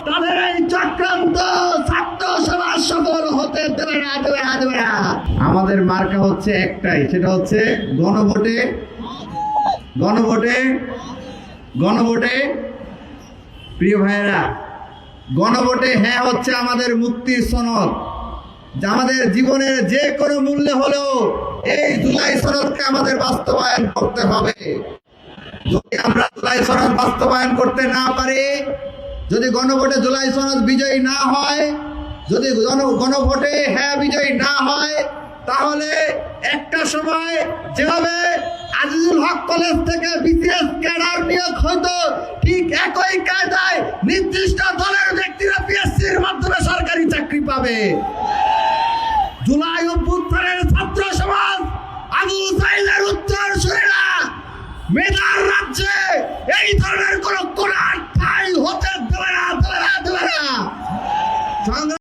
তাদের এই চক্রান্ত ছাত্র সমাজ সফল হতে দেবে না, দেবে না, দেবে না। আমাদের মার্কা হচ্ছে একটাই, সেটা হচ্ছে গণভোটে গণভোটে গণভোটে। প্রিয় ভাইয়েরা, গণভোটে হ্যাঁ হচ্ছে আমাদের মুক্তির সনদ। আমাদের জীবনের যে কোনো মূল্যে হলেও এই জুলাই সনদকে আমাদের বাস্তবায়ন করতে হবে। যদি আমরা জুলাই সনদ বাস্তবায়ন করতে না পারি, যদি গণভোটে জুলাই সনদ বিজয়ী না হয়, যদি গণভোটে হ্যাঁ বিজয়ী না হয়, তাহলে একটা সময় যেভাবে আজিজুল হক কলেজ থেকে বিসিএস ক্যাডার নিয়োগ হইতো, ঠিক একই কায়দায় নির্দিষ্ট দলের ব্যক্তিরা পিএসসির মাধ্যমে সরকারি চাকরি পাবে। জুলাই অভ্যুত্থানের ছাত্র সমাজ আবু সাইদের উত্তরসূরিরা মেধার রাজ্যে এই ধরনের কোন ঠাঁই হতে দেবে না, দেবে না, দেবে না।